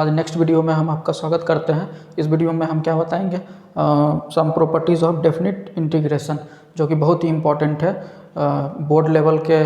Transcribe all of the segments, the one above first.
आज next video में हम आपका स्वागत करते हैं। इस वीडियो में हम क्या बताएंगे, सम प्रॉपर्टीज़ ऑफ डेफिनिट इंटीग्रेशन, जो कि बहुत ही इम्पॉर्टेंट है बोर्ड लेवल के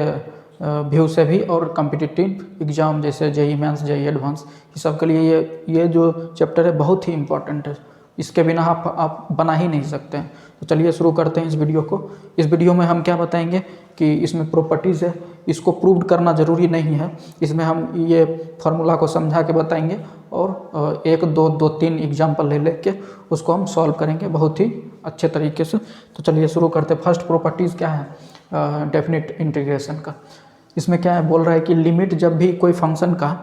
व्यू से भी और कॉम्पिटिटिव एग्जाम जैसे जेईई मेंस, जेईई एडवांस, इस सब के लिए ये जो चैप्टर है बहुत ही इम्पॉर्टेंट है। इसके बिना आप बना ही नहीं सकते हैं। तो चलिए शुरू करते हैं इस वीडियो को। इस वीडियो में हम क्या बताएंगे कि इसमें प्रॉपर्टीज़ है, इसको प्रूव करना ज़रूरी नहीं है। इसमें हम ये फार्मूला को समझा के बताएंगे और एक दो तीन एग्जाम्पल ले लेके उसको हम सॉल्व करेंगे बहुत ही अच्छे तरीके से। तो चलिए शुरू करते हैं। फर्स्ट प्रॉपर्टीज़ क्या है डेफिनिट इंटीग्रेशन का। इसमें क्या है, बोल रहा है कि लिमिट जब भी कोई फंक्शन का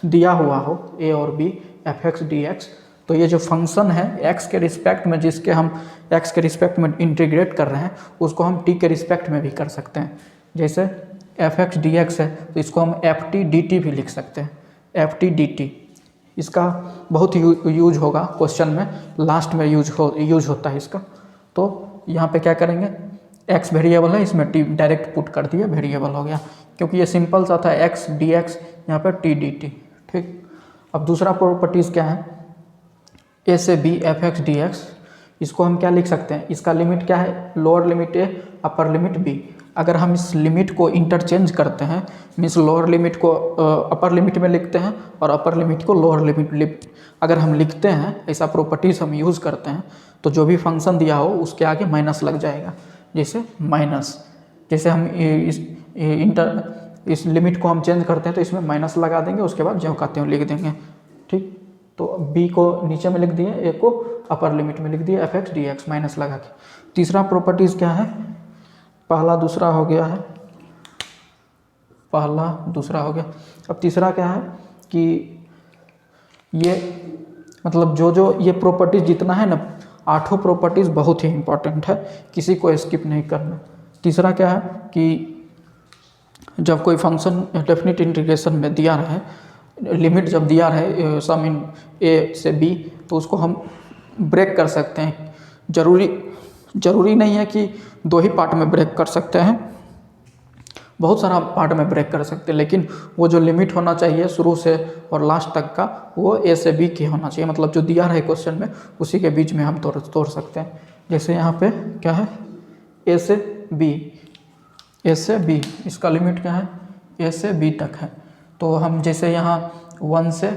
दिया हुआ हो ए और b f x d x, तो ये जो फंक्शन है x के रिस्पेक्ट में, जिसके हम x के रिस्पेक्ट में इंटीग्रेट कर रहे हैं, उसको हम t के रिस्पेक्ट में भी कर सकते हैं। जैसे एफ एक्स डी एक्स है तो इसको हम एफ टी डी टी भी लिख सकते हैं, एफ टी डी टी। इसका बहुत यूज होगा क्वेश्चन में, लास्ट में यूज होता है इसका। तो यहाँ पे क्या करेंगे, x वेरिएबल है, इसमें t डायरेक्ट पुट कर दिया, वेरिएबल हो गया, क्योंकि ये सिंपल सा था x डी एक्स, यहाँ पर t डी टी। ठीक, अब दूसरा प्रॉपर्टीज़ क्या है, ए से b f x d x, इसको हम क्या लिख सकते हैं, इसका लिमिट क्या है, लोअर लिमिट ए अपर लिमिट बी। अगर हम इस लिमिट को इंटरचेंज करते हैं, मीन्स लोअर लिमिट को अपर लिमिट में लिखते हैं और अपर लिमिट को लोअर लिमिट अगर हम लिखते हैं, ऐसा प्रॉपर्टीज़ हम यूज़ करते हैं, तो जो भी फंक्शन दिया हो उसके आगे माइनस लग जाएगा। जैसे माइनस, जैसे हम इस लिमिट को हम चेंज करते हैं तो इसमें माइनस लगा देंगे, उसके बाद जो कहते हैं लिख देंगे। ठीक, तो b को नीचे में लिख दिए, a को अपर लिमिट में लिख दिए, F x d x minus लगा के। तीसरा प्रॉपर्टीज़ क्या है, पहला दूसरा हो गया है, पहला दूसरा हो गया। अब तीसरा क्या है कि ये मतलब जो ये प्रॉपर्टीज़ जितना है ना, 8 प्रॉपर्टीज़ बहुत ही इंपॉर्टेंट है, किसी को स्किप नहीं करना। तीसरा क्या है कि जब कोई फंक्शन डेफिनिट इंटीग्रेशन में दिया रहे, लिमिट जब दिया रहे सम इन ए से बी, तो उसको हम ब्रेक कर सकते हैं। ज़रूरी नहीं है कि 2 ही पार्ट में ब्रेक कर सकते हैं, बहुत सारा पार्ट में ब्रेक कर सकते हैं, लेकिन वो जो लिमिट होना चाहिए शुरू से और लास्ट तक का, वो ए से बी की होना चाहिए। मतलब जो दिया रहे क्वेश्चन में उसी के बीच में हम तोड़ सकते हैं। जैसे यहाँ पे क्या है, ए से बी, ए से बी, इसका लिमिट क्या है, ए से बी तक है। तो हम जैसे यहाँ 1 से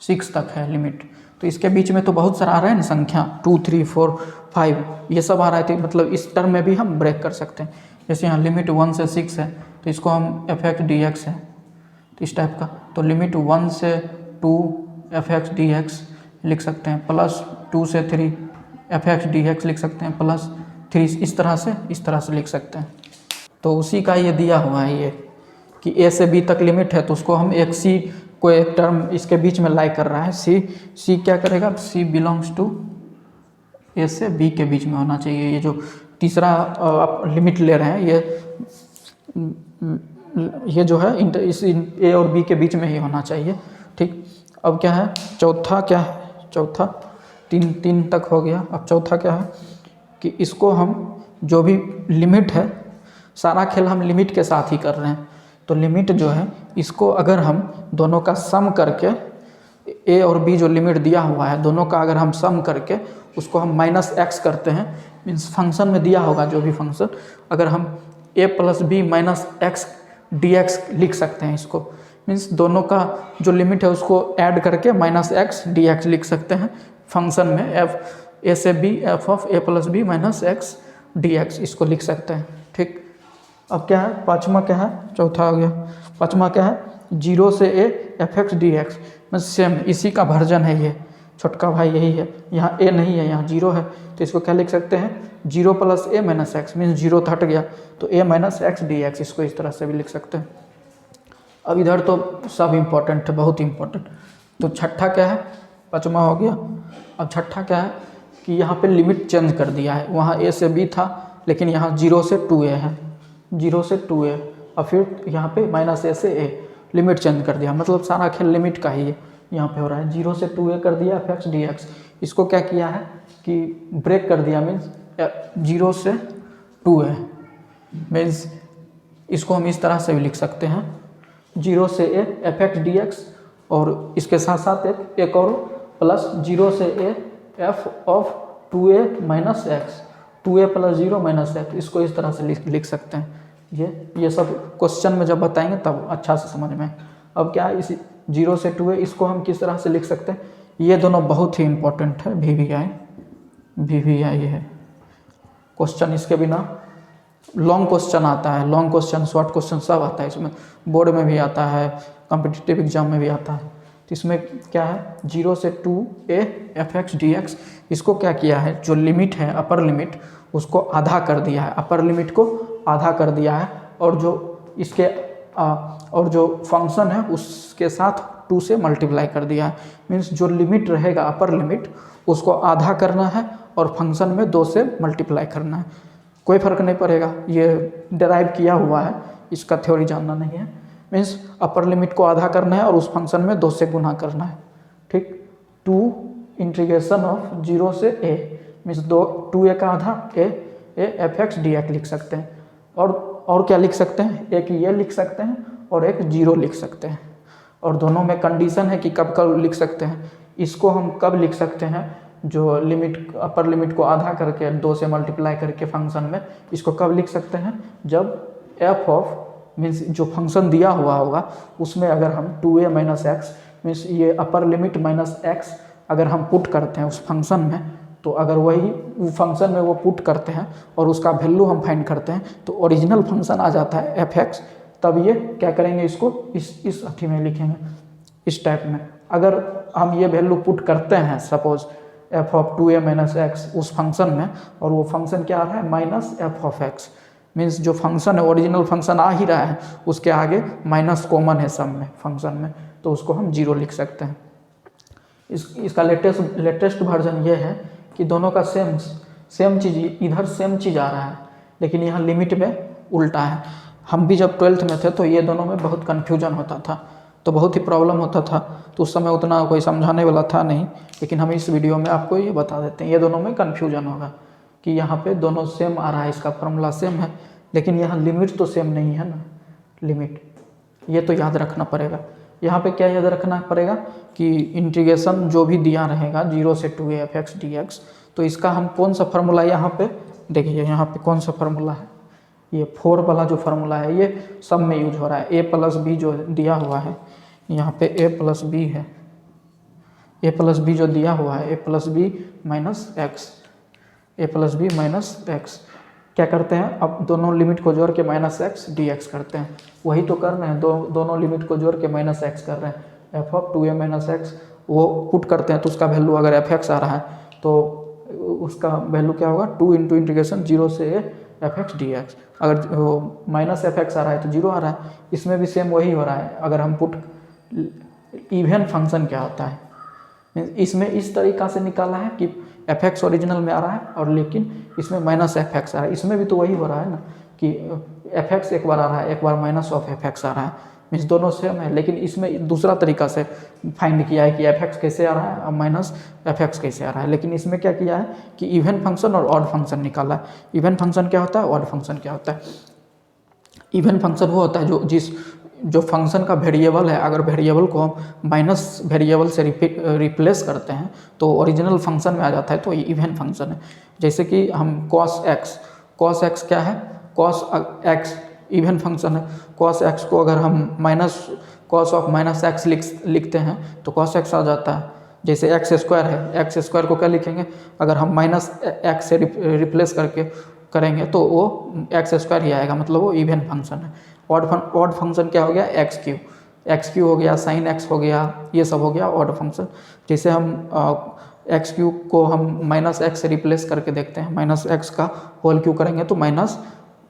6 तक है लिमिट, तो इसके बीच में तो बहुत सारा आ रहा है ना संख्या, 2 3 4 5 ये सब आ रहा है, तो मतलब इस टर्म में भी हम ब्रेक कर सकते हैं। जैसे यहाँ लिमिट 1 से 6 है तो इसको हम एफ एक्स डी एक्स है, तो इस टाइप का। तो लिमिट 1 से 2 एफ एक्स डी एक्स लिख सकते हैं, प्लस 2 से 3 एफ एक्स डी एक्स लिख सकते हैं, प्लस 3, इस तरह से लिख सकते हैं। तो उसी का ये दिया हुआ है ये कि ए से बी तक लिमिट है, तो उसको हम एक सी को एक टर्म इसके बीच में लाई कर रहा है, सी क्या करेगा, सी बिलोंग्स टू ए से बी के बीच में होना चाहिए। ये जो तीसरा आप लिमिट ले रहे हैं, ये जो है इस ए और बी के बीच में ही होना चाहिए। ठीक, अब क्या है, चौथा क्या है, चौथा 3 तक हो गया। अब चौथा क्या है कि इसको हम जो भी लिमिट है, सारा खेल हम लिमिट के साथ ही कर रहे हैं। तो लिमिट जो है, इसको अगर हम दोनों का सम करके, ए और बी जो लिमिट दिया हुआ है दोनों का अगर हम सम करके उसको हम -x करते हैं, मीन्स फंक्शन में दिया होगा जो भी फंक्शन, अगर हम a plus b minus x d x लिख सकते हैं इसको, मीन्स दोनों का जो लिमिट है उसको ऐड करके -x डी एक्स लिख सकते हैं फंक्शन में, ए से b f of a plus b minus x d x, इसको लिख सकते हैं। ठीक, अब क्या है, पाँचवा क्या है, चौथा हो गया। पाँचवा क्या है, 0 से A F x d x, बस सेम इसी का वर्जन है, ये छोटका भाई यही है। यहाँ ए नहीं है, यहाँ 0 है, तो इसको क्या लिख सकते हैं, 0 प्लस ए माइनस एक्स, मीन्स 0 हट गया तो ए माइनस एक्स डी एक्स, इसको इस तरह से भी लिख सकते हैं। अब इधर तो सब इम्पोर्टेंट है, बहुत इम्पोर्टेंट। तो छठा क्या है, पाँचवा हो गया। अब छठा क्या है कि यहाँ पे लिमिट चेंज कर दिया है, वहाँ ए से बी था लेकिन यहाँ 0 से 2a है, 0 से 2a, और फिर यहाँ पे -a से a, लिमिट चेंज कर दिया। मतलब सारा खेल लिमिट का ही है यहाँ पे हो रहा है। 0 से 2a कर दिया एफ एक्स डी एक्स, इसको क्या किया है कि ब्रेक कर दिया, मीन्स 0 से 2a, मीन्स इसको हम इस तरह से भी लिख सकते हैं, 0 से a F x d x और इसके साथ साथ एक और प्लस 0 से a f of 2a minus x, 2a plus 0 minus x, इसको इस तरह से लिख सकते हैं। ये सब क्वेश्चन में जब बताएंगे तब अच्छा से समझ में। अब क्या है, इस 0 से 2a इसको हम किस तरह से लिख सकते हैं, ये दोनों बहुत ही इंपॉर्टेंट है। वीवीआई है क्वेश्चन, इसके बिना लॉन्ग क्वेश्चन आता है, लॉन्ग क्वेश्चन शॉर्ट क्वेश्चन सब आता है इसमें, बोर्ड में भी आता है, कॉम्पिटिटिव एग्जाम में भी आता है। तो इसमें क्या है, 0 से 2a fx dx, इसको क्या किया है, जो लिमिट है अपर लिमिट उसको आधा कर दिया है, अपर लिमिट को आधा कर दिया है, और जो इसके और जो फंक्शन है उसके साथ 2 से मल्टीप्लाई कर दिया है। मीन्स जो लिमिट रहेगा अपर लिमिट उसको आधा करना है और फंक्शन में 2 से मल्टीप्लाई करना है। कोई फर्क नहीं पड़ेगा, ये डिराइव किया हुआ है, इसका थ्योरी जानना नहीं है। मीन्स अपर लिमिट को आधा करना है और उस फंक्शन में 2 से गुना करना है। ठीक, 2 इंटीग्रेशन ऑफ 0 से a मीन्स 2a का आधा a fx dx लिख सकते हैं। और क्या लिख सकते हैं, एक ये लिख सकते हैं और एक 0 लिख सकते हैं। और दोनों में कंडीशन है कि कब कब लिख सकते हैं। इसको हम कब लिख सकते हैं, जो लिमिट अपर लिमिट को आधा करके 2 से मल्टीप्लाई करके फंक्शन में, इसको कब लिख सकते हैं, जब f ऑफ मीन्स जो फंक्शन दिया हुआ होगा उसमें अगर हम 2a माइनस एक्स मीन्स ये अपर लिमिट माइनस एक्स अगर हम पुट करते हैं उस फंक्शन में, तो अगर वही फंक्शन में वो पुट करते हैं और उसका वैल्यू हम फाइंड करते हैं तो ओरिजिनल फंक्शन आ जाता है fx। तब ये क्या करेंगे, इसको इस अथी में लिखेंगे, इस टाइप में। अगर हम ये वैल्यू पुट करते हैं suppose f of 2a minus x उस फंक्शन में, और वो फंक्शन क्या आ रहा है, minus f of x, means जो फंक्शन है ओरिजिनल फंक्शन आ ही रहा है, उसके आगे माइनस कॉमन है सब में फंक्शन में, तो उसको हम 0 लिख सकते हैं। इसका लेटेस्ट वर्जन ये है कि दोनों का सेम चीज़, इधर सेम चीज़ आ रहा है लेकिन यहाँ लिमिट में उल्टा है। हम भी जब 12th में थे तो ये दोनों में बहुत कन्फ्यूजन होता था, तो बहुत ही प्रॉब्लम होता था, तो उस समय उतना कोई समझाने वाला था नहीं। लेकिन हम इस वीडियो में आपको ये बता देते हैं, ये दोनों में कन्फ्यूजन होगा कि यहाँ पे दोनों सेम आ रहा है, इसका फॉर्मूला सेम है, लेकिन यहाँ लिमिट तो सेम नहीं है ना, लिमिट ये तो याद रखना पड़ेगा। यहाँ पे क्या याद रखना पड़ेगा कि इंटीग्रेशन जो भी दिया रहेगा 0 से 2a fx dx, तो इसका हम कौन सा फार्मूला, यहाँ पे देखिए यहाँ पे कौन सा फार्मूला है, ये 4 वाला जो फार्मूला है ये सब में यूज हो रहा है। a प्लस बी जो दिया हुआ है, यहाँ पे a प्लस बी है, a प्लस बी जो दिया हुआ है, a plus b minus x, a plus b minus x, क्या करते हैं, अब दोनों लिमिट को जोड़ के माइनस एक्स डी एक्स करते हैं, वही तो कर रहे हैं, दोनों लिमिट को जोड़ के माइनस एक्स कर रहे हैं। F of 2a minus x वो पुट करते हैं तो उसका वैल्यू अगर एफ एक्स आ रहा है तो उसका वैल्यू क्या होगा, 2 इंटू इंटीग्रेशन 0 से a F x d x. अगर माइनस एफ एक्स आ रहा है तो 0 आ रहा है, इसमें भी सेम वही हो रहा है। अगर हम पुट इवन फंक्शन क्या होता है, इसमें इस तरीक़ा से निकाला है कि एफ एक्स ओरिजिनल में आ रहा है और लेकिन इसमें माइनस एफ एक्स आ रहा है, इसमें भी तो वही हो रहा है ना कि एफ एक्स एक बार आ रहा है, एक बार माइनस ऑफ एफ एक्स आ रहा है, मीन्स दोनों सेम है। लेकिन इसमें दूसरा तरीका से फाइंड किया है कि एफ एक्स कैसे आ रहा है और माइनस एफ एक्स कैसे आ रहा है। लेकिन इसमें क्या किया है कि इवन फंक्शन और ऑड फंक्शन निकाला है। इवन फंक्शन क्या होता है, ऑड फंक्शन क्या होता है। इवन फंक्शन वो होता है जो फंक्शन का वेरिएबल है, अगर वेरिएबल को हम माइनस वेरिएबल से रिप्लेस करते हैं तो ओरिजिनल फंक्शन में आ जाता है, तो ये इवन फंक्शन है। जैसे कि हम cos x क्या है, cos x इवन फंक्शन है। cos x को अगर हम minus cos of minus x लिखते हैं तो cos x आ जाता है। जैसे एक्स स्क्वायर है, एक्स स्क्वायर को क्या लिखेंगे, अगर हम माइनस एक्स से रिप्लेस करेंगे तो वो एक्स स्क्वायर ही आएगा, मतलब वो इवन फंक्शन है। ऑड फंक्शन क्या हो गया, एक्स क्यू हो गया, साइन एक्स हो गया, ये सब हो गया ऑड फंक्शन। जैसे हम एक्स क्यू को हम माइनस एक्स से रिप्लेस करके देखते हैं, माइनस एक्स का होल क्यू करेंगे तो माइनस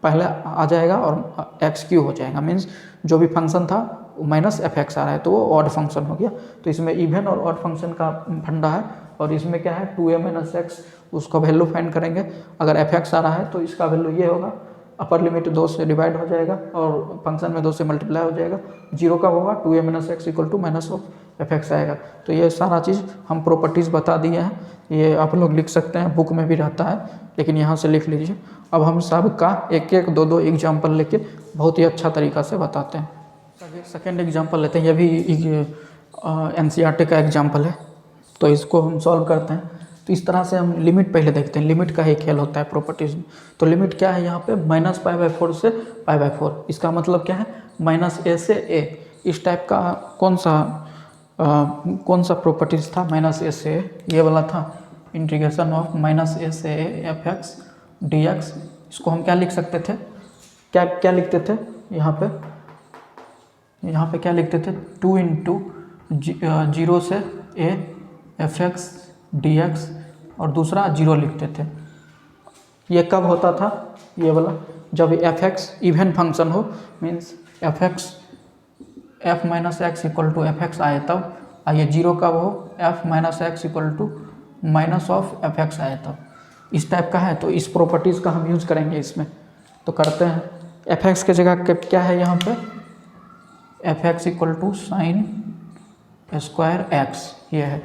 पहले आ जाएगा और एक्स क्यू हो जाएगा, मीन्स जो भी फंक्शन था माइनस एफ एक्स आ रहा है तो वो ऑड फंक्शन हो गया। तो इसमें इवन और ऑड फंक्शन का फंडा है। और इसमें क्या है, 2a माइनस एक्स, उसका वैल्यू फाइंड करेंगे। अगर एफ एक्स आ रहा है तो इसका वैल्यू ये होगा, अपर लिमिट 2 से डिवाइड हो जाएगा और फंक्शन में 2 से मल्टीप्लाई हो जाएगा। 0 का होगा 2a minus x equal to minus of f x आएगा। तो ये सारा चीज़ हम प्रॉपर्टीज़ बता दिए हैं, ये आप लोग लिख सकते हैं, बुक में भी रहता है, लेकिन यहाँ से लिख लीजिए। अब हम सब का एक एक दो एग्जाम्पल लेके बहुत ही अच्छा तरीक़ा से बताते हैं। सेकेंड एग्जाम्पल लेते हैं, ये भी एनसीईआरटी का एग्जाम्पल है। तो इसको हम सॉल्व करते हैं। तो इस तरह से हम लिमिट पहले देखते हैं, लिमिट का ही खेल होता है प्रॉपर्टीज में। तो लिमिट क्या है यहाँ पे, -π/4 से π/4। इसका मतलब क्या है, -a से a। इस टाइप का कौन सा प्रॉपर्टीज था, -a से a, ये वाला था। इंटीग्रेशन ऑफ -a से a f(x) dx। इसको हम क्या लिख सकते थे, क्या लिखते थे यहाँ पे क्या लिखते थे, 2 इंटू 0 से a f(x) dx और दूसरा 0 लिखते थे। ये कब होता था, ये वाला, जब f(x) इवन फंक्शन हो, means f(x) f-x equal to f(x) आए तब। ये 0 कब हो, f-x इक्वल टू -(f(x) आए तब। इस टाइप का है। तो इस प्रॉपर्टीज़ का हम यूज़ करेंगे इसमें। तो करते हैं, f(x) के जगह क्या है यहाँ पे, f(x) equal to sin square x, ये है।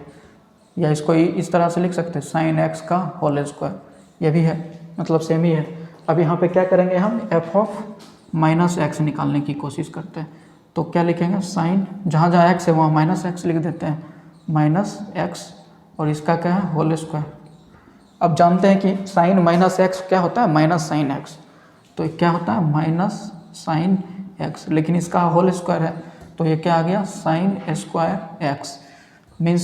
या इसको इस तरह से लिख सकते हैं, sin x का होल स्क्वायर, ये भी है, मतलब सेम ही है। अब यहाँ पे क्या करेंगे हम, f(-x) निकालने की कोशिश करते हैं। तो क्या लिखेंगे, साइन, जहाँ x है वहाँ -x लिख देते हैं, -x, और इसका क्या है, होल स्क्वायर। अब जानते हैं कि साइन -x क्या होता है, -sin x। तो क्या होता है, -sin x, लेकिन इसका होल स्क्वायर है, तो ये क्या आ गया, sin स्क्वायर x। मीन्स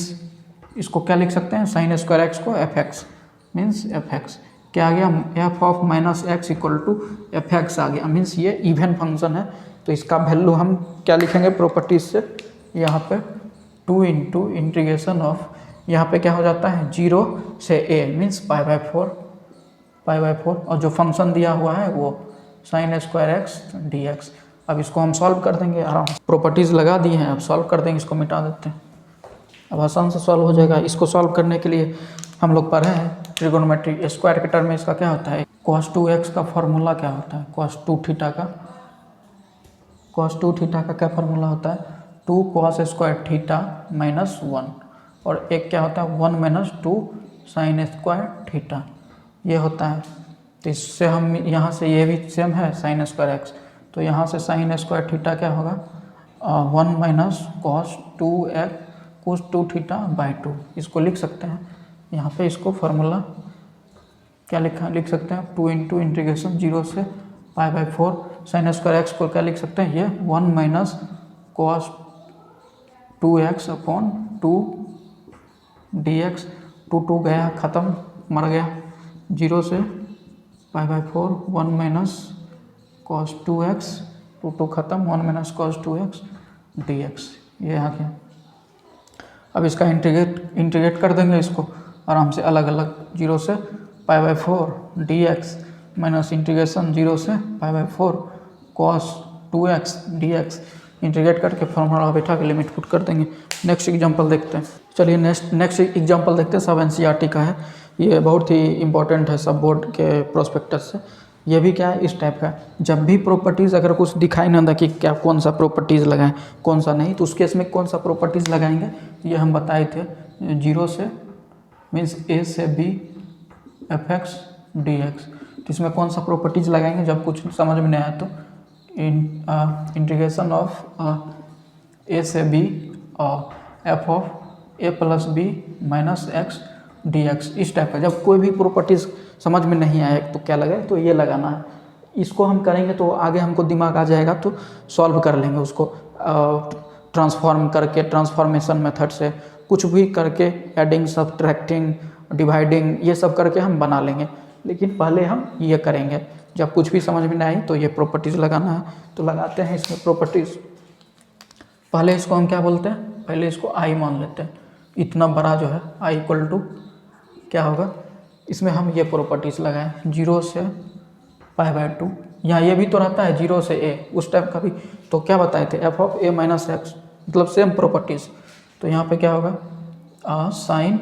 इसको क्या लिख सकते हैं, sin स्क्वायर x को f(x), मीन्स f(x) क्या आ गया, f(-x) इक्वल टू f(x) आ गया। मीन्स ये इवन फंक्शन है। तो इसका वैल्यू हम क्या लिखेंगे प्रॉपर्टीज से, यहाँ पे 2 इंटू इंटीग्रेशन ऑफ, यहाँ पे क्या हो जाता है, 0 से a, मीन्स π/4, और जो फंक्शन दिया हुआ है वो sin स्क्वायर x dx। अब इसको हम सॉल्व कर देंगे आराम, प्रॉपर्टीज़ लगा दी हैं, अब सॉल्व कर देंगे, इसको मिटा देते हैं, अब आसान से सॉल्व हो जाएगा। इसको सॉल्व करने के लिए हम लोग पढ़े हैं ट्रिगोनोमेट्री, स्क्वायर के टर्म में इसका क्या होता है, cos 2x का फॉर्मूला क्या होता है, cos 2θ का क्या फार्मूला होता है, 2 cos स्क्वायर थीटा -1, और एक क्या होता है, 1 - 2 sin स्क्वायर थीटा, ये होता है। तो इससे हम यहाँ से, ये भी सेम है sin स्क्वायर x, तो यहाँ से sin स्क्वायर थीटा क्या होगा, 1 - cos 2θ/2। इसको लिख सकते हैं यहाँ पे, इसको फार्मूला क्या लिख सकते हैं, 2 इंटू इंटीग्रेशन 0 से π/4 sin स्क्वायर x को क्या लिख सकते हैं, ये 1 - cos 2x/2 dx। 2 गया, ख़त्म, मर गया, 0 से π/4 1 - cos 2x, 2 ख़त्म, 1 - cos 2x dx, ये आ गया। अब इसका इंटीग्रेट कर देंगे इसको आराम से, अलग अलग, 0 से π/4 dx माइनस इंटीग्रेशन 0 से π/4 cos 2x dx। इंटीग्रेट करके फॉर्मूला बैठा के लिमिट पुट कर देंगे। नेक्स्ट एग्जांपल देखते हैं। चलिए नेक्स्ट एग्जांपल देखते हैं, सब एनसीईआरटी का है। ये बहुत ही इंपॉर्टेंट है सब बोर्ड के प्रोस्पेक्टस से। ये भी क्या है, इस टाइप का, जब भी प्रॉपर्टीज़ अगर कुछ दिखाई ना दे कि क्या कौन सा प्रॉपर्टीज़ लगाएं कौन सा नहीं, तो उस केस में कौन सा प्रॉपर्टीज़ लगाएंगे, ये हम बताए थे, 0 से मीन्स a से b f(x) dx। तो इसमें कौन सा प्रॉपर्टीज़ लगाएंगे, जब कुछ समझ में नहीं आया तो इंटीग्रेशन ऑफ a से b f(a+b - x dx। इस टाइप का, जब कोई भी प्रॉपर्टीज़ समझ में नहीं आए तो क्या लगाए, तो ये लगाना है। इसको हम करेंगे तो आगे हमको दिमाग आ जाएगा, तो सॉल्व कर लेंगे उसको, ट्रांसफॉर्म करके, ट्रांसफॉर्मेशन मेथड से कुछ भी करके, एडिंग, सब्ट्रैक्टिंग, डिवाइडिंग, ये सब करके हम बना लेंगे। लेकिन पहले हम ये करेंगे, जब कुछ भी समझ में नहीं आई तो ये प्रॉपर्टीज़ लगाना है। तो लगाते हैं इसमें प्रॉपर्टीज़। पहले इसको हम क्या बोलते हैं, पहले इसको आई मान लेते हैं। इतना बड़ा जो है i इक्वल टू क्या होगा, इसमें हम ये प्रॉपर्टीज़ लगाएं, 0 से π/2। यहाँ ये भी तो रहता है 0 से a, उस टाइप का भी। तो क्या बताए थे, f(a - x), मतलब सेम प्रॉपर्टीज़। तो यहाँ पे क्या होगा, साइन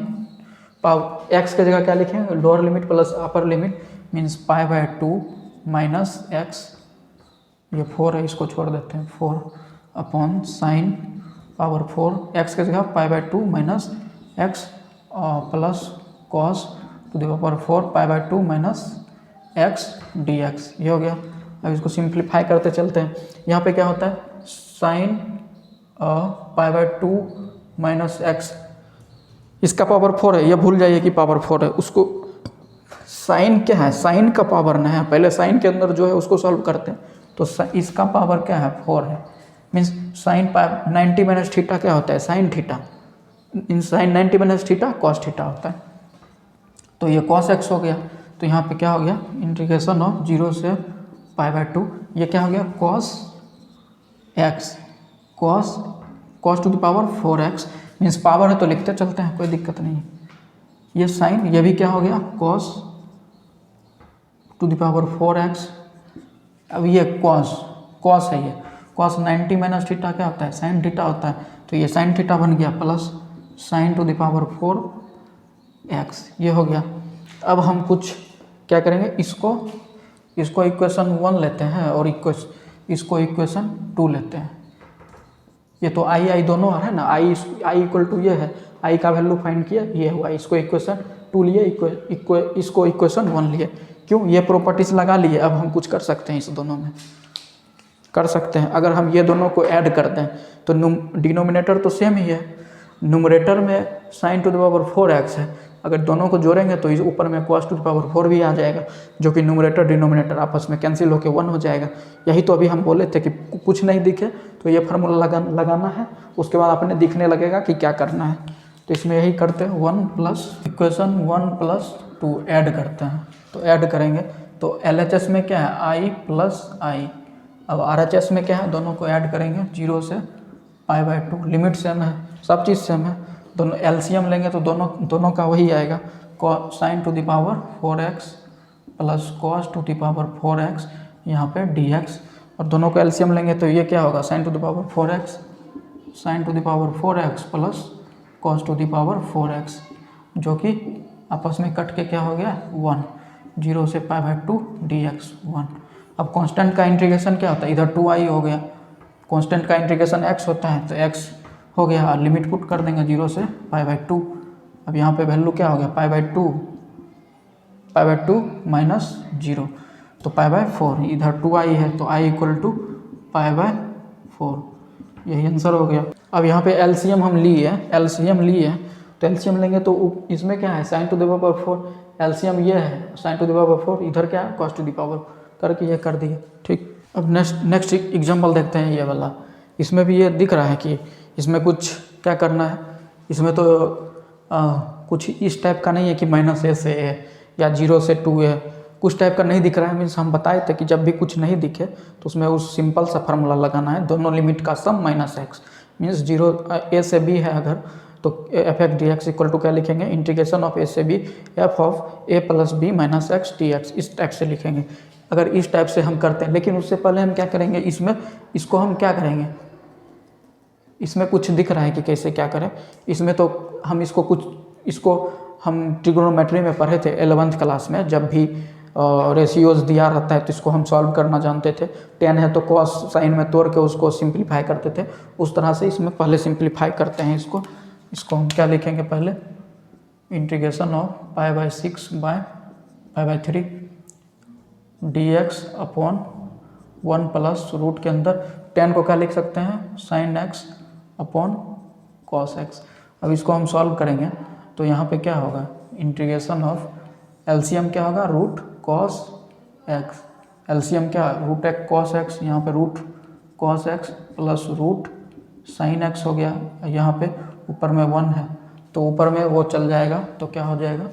x के जगह क्या लिखेंगे, lower limit plus upper limit, means π/2 - x, ये 4 है, इसको छोड़ देते हैं, 4 साइन पावर 4, x के जगह π/2 - x plus cos to the power 4 π/2 - x dx, ये हो गया। अब इसको सिंप्लीफाई करते चलते हैं। यहाँ पे क्या होता है, साइन π/2 माइनस एक्स, इसका पावर 4 है, ये भूल जाइए कि पावर 4 है। उसको साइन क्या है, साइन का पावर नहीं है, पहले साइन के अंदर जो है उसको सॉल्व करते हैं। तो इसका पावर क्या है, 4 है। मीन्स साइन 90 माइनस थीटा क्या होता है, साइन थीटा। इन sine 90 minus theta cos theta होता है। तो ये कॉस एक्स हो गया। तो यहाँ पे क्या हो गया, इंटीग्रेशन ऑफ 0 से π/2, ये क्या हो गया, cos x, cos two the power 4x। Means power है तो लिखते चलते हैं, कोई दिक्कत नहीं है। ये साइन, ये भी क्या हो गया, cos two the power 4x। अब ये कॉस है, ये कॉस 90 माइनस थीटा क्या होता है, साइन थीटा होता है। तो ये साइन थीटा बन गया plus sign to the power 4x, ये हो गया। अब हम कुछ क्या करेंगे, इसको इक्वेशन 1 लेते हैं और इसको इक्वेशन 2 लेते हैं। ये तो आई दोनों है ना, आई इक्वल टू ये है, आई का वैल्यू फाइंड किया, ये हुआ। इसको इक्वेशन 2 लिए, इसको इक्वेशन 1 लिए। क्यों, ये प्रॉपर्टीज लगा लिए। अब हम कुछ कर सकते हैं, इस दोनों में कर सकते हैं। अगर हम ये दोनों को ऐड कर दें तो डिनोमिनेटर तो सेम ही है, न्यूमरेटर में sign to the power 4x है, अगर दोनों को जोड़ेंगे तो इस ऊपर में cos टू द पावर 4 भी आ जाएगा, जो कि न्यूमरेटर डिनोमिनेटर आपस में कैंसिल होकर 1 हो जाएगा। यही तो अभी हम बोले थे कि कुछ नहीं दिखे तो ये फार्मूला लगाना है, उसके बाद अपने दिखने लगेगा कि क्या करना है। तो इसमें यही करते हैं, 1 प्लस इक्वेशन 1 प्लस 2 ऐड करते हैं। तो ऐड करेंगे तो LHS में क्या है, i प्लस आई। अब RHS में क्या है, दोनों को ऐड करेंगे 0 से π/2, लिमिट सेम है, सब चीज़ सेम है। दोनों एलसीएम लेंगे तो दोनों का वही आएगा, sign to the power 4x plus cos two the power 4x, यहाँ पे dx। और दोनों को एलसीएम लेंगे तो ये क्या होगा, sign to the power 4x, sign to the power 4x plus cos two the power 4x, जो कि आपस में कट के क्या हो गया, 1, 0 से π/2 dx 1। अब कांस्टेंट का इंटीग्रेशन क्या होता है, इधर 2i हो गया, कांस्टेंट का इंटीग्रेशन x होता है, तो x हो गया, लिमिट पुट कर देंगे 0 से π/2। अब यहाँ पे वैल्यू क्या हो गया, π/2 माइनस 0, तो π/4, इधर 2i है तो i इक्वल टू π/4, यही आंसर हो गया। अब यहाँ पे एलसीएम हम लिए, तो एलसीएम लेंगे तो इसमें क्या है, sign to the power 4, LCM ये है साइन टू द पावर 4, इधर क्या है कॉस टू द पावर, करके ये कर दिया। ठीक, अब नेक्स्ट एग्जाम्पल देखते हैं, ये वाला। इसमें भी ये दिख रहा है कि इसमें कुछ क्या करना है। इसमें तो कुछ इस टाइप का नहीं है कि -a से a या 0 से 2 है, कुछ टाइप का नहीं दिख रहा है। मीन्स हम बताए थे कि जब भी कुछ नहीं दिखे तो उसमें उस सिंपल सा फार्मूला लगाना है, दोनों लिमिट का सम -x। मीन्स 0 a से b है अगर, तो f(x) dx इक्वल टू क्या लिखेंगे, इंटीग्रेशन ऑफ a से b f of a plus b minus x dx, इस टाइप से लिखेंगे। अगर इस टाइप से हम करते हैं, लेकिन उससे पहले हम क्या करेंगे, इसको हम क्या करेंगे, इसमें कुछ दिख रहा है कि कैसे क्या करें। इसमें तो हम इसको हम ट्रिग्नोमेट्री में पढ़े थे 11th क्लास में, जब भी रेशियोज दिया रहता है तो इसको हम सॉल्व करना जानते थे। 10 है तो कॉस साइन में तोड़ के उसको सिंप्लीफाई करते थे, उस तरह से इसमें पहले सिंप्लीफाई करते हैं। इसको हम क्या लिखेंगे, पहले integration of π/6 by π/3 dx upon 1 plus root के अंदर 10 को क्या लिख सकते हैं, sine x upon cos x। अब इसको हम सॉल्व करेंगे तो यहाँ पे क्या होगा, इंटीग्रेशन ऑफ एलसीएम क्या होगा, रूट कॉस x, एलसीएम क्या रूट x कॉस x, यहाँ पे root cos x plus root sine x हो गया। यहाँ पे ऊपर में 1 है तो ऊपर में वो चल जाएगा, तो क्या हो जाएगा,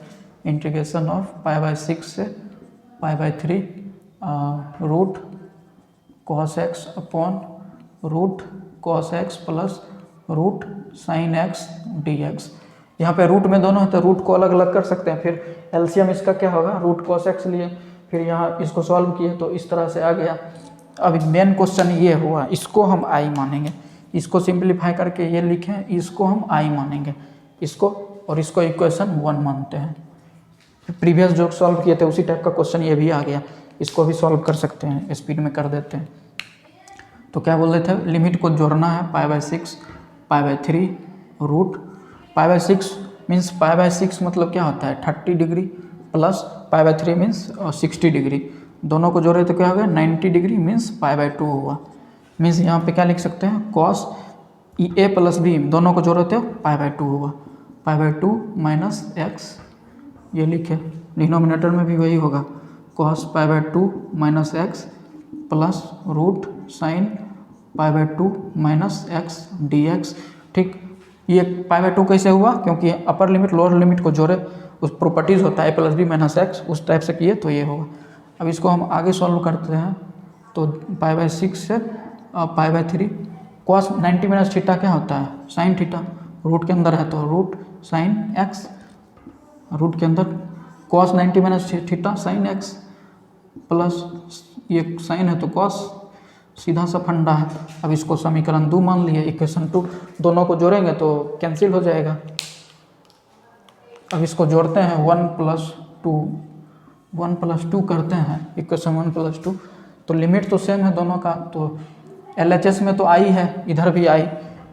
इंटीग्रेशन ऑफ π/6 से π/3 root cos x upon root cos x plus root sine x dx। यहाँ पे रूट में दोनों है तो रूट को अलग अलग कर सकते हैं। फिर एलसीएम इसका क्या होगा, रूट कॉस x लिए, फिर यहाँ इसको सॉल्व किए तो इस तरह से आ गया। अभी मेन क्वेश्चन ये हुआ, इसको हम i मानेंगे, इसको सिंप्लीफाई करके ये लिखें, इसको हम i मानेंगे, इसको और इसको इक्वेशन 1 मानते हैं। प्रीवियस जो सॉल्व किए थे उसी टाइप का क्वेश्चन ये भी आ गया, इसको भी सॉल्व कर सकते हैं, स्पीड में कर देते हैं। तो क्या बोल रहे थे, लिमिट को जोड़ना है, π/6 π/3 रूट π/6 मीन्स π/6 मतलब क्या होता है 30 डिग्री प्लस π/3 मीन्स 60 डिग्री, दोनों को जोड़े तो क्या हो गया 90 डिग्री मीन्स π/2 हुआ। मीन्स यहाँ पे क्या लिख सकते हैं, कॉस ए प्लस बी दोनों को जोड़ते हो π/2 होगा, π/2 माइनस एक्स, ये लिखे डिनोमिनेटर में भी वही होगा, cos π/2 minus x plus root sine π/2 minus x dx। ठीक, ये π/2 कैसे हुआ, क्योंकि अपर लिमिट लोअर लिमिट को जोड़े, उस प्रॉपर्टीज़ होता है प्लस बी माइनस एक्स, उस टाइप से किए तो ये होगा। अब इसको हम आगे सॉल्व करते हैं, तो π/6 से π/3 cos 90 माइनस थीटा क्या होता है, साइन थीटा, रूट के अंदर है तो रूट साइन एक्स, रूट के अंदर cos 90 minus theta sine x plus ये साइन है तो cos, सीधा सा फंडा है। अब इसको समीकरण 2 मान लिए, इक्वेशन 2, दोनों को जोड़ेंगे तो कैंसिल हो जाएगा। अब इसको जोड़ते हैं 1 + 2 करते हैं, इक्वेशन 1 + 2, तो लिमिट तो सेम है दोनों का, तो LHS में तो आई है, इधर भी आई,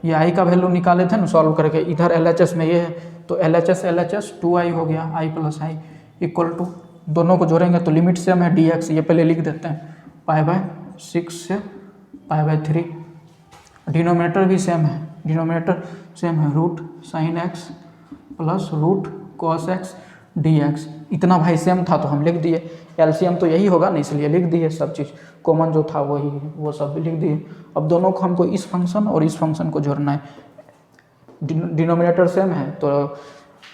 ये आई का वैल्यू निकाले थे ना सॉल्व करके, इधर LHS में ये है, तो LHS 2i हो गया, i + i इक्वल टू, दोनों को जोड़ेंगे तो लिमिट सेम है dx, ये पहले लिख देते हैं, π/6 से π/3, डिनोमिनेटर भी सेम है, डिनोमिनेटर सेम है, root sine x plus root cos x dx, इतना भाई सेम था तो हम लिख दिए, एलसीएम तो यही होगा ना, इसलिए लिख दिए, सब चीज़ कॉमन जो था वही, वो सब लिख दिए। अब दोनों को हमको इस फंक्शन और इस फंक्शन को जोड़ना है, डिनोमिनेटर सेम है तो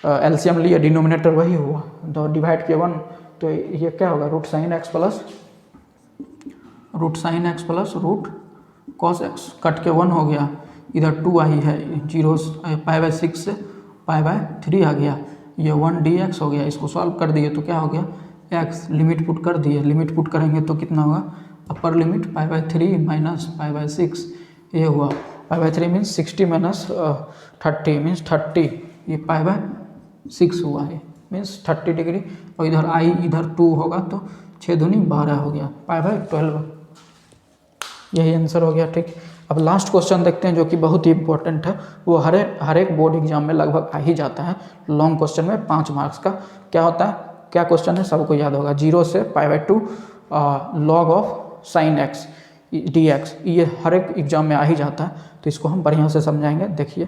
एलसीएम लिए, डिनोमिनेटर वही हुआ, तो डिवाइड किया 1, तो ये क्या होगा, root sine x plus root cos x, cut के 1 हो गया, इधर 2 आई है, 0 π/6 से π/3 आ गया, ये 1 dx हो गया, इसको सॉल्व कर दिए तो क्या हो गया, x, लिमिट पुट कर दिए, लिमिट पुट करेंगे तो कितना होगा, अपर लिमिट π/3 माइनस π/6, ये हुआ, π/3 मीन्स 60 माइनस 30 मीन्स 30, ये π/6 हुआ है, मीन्स 30 डिग्री, और इधर i इधर 2 होगा तो 6 दूनी 12 हो गया, π/12, यही आंसर हो गया। ठीक, अब लास्ट क्वेश्चन देखते हैं जो कि बहुत ही इंपॉर्टेंट है, वो हर एक बोर्ड एग्जाम में लगभग आ ही जाता है, लॉन्ग क्वेश्चन में 5 मार्क्स का। क्या होता है, क्या क्वेश्चन है, सबको याद होगा, 0 से π/2 log of sine x dx, ये हर एक एग्जाम में आ ही जाता है, तो इसको हम बढ़िया से समझाएंगे, देखिए।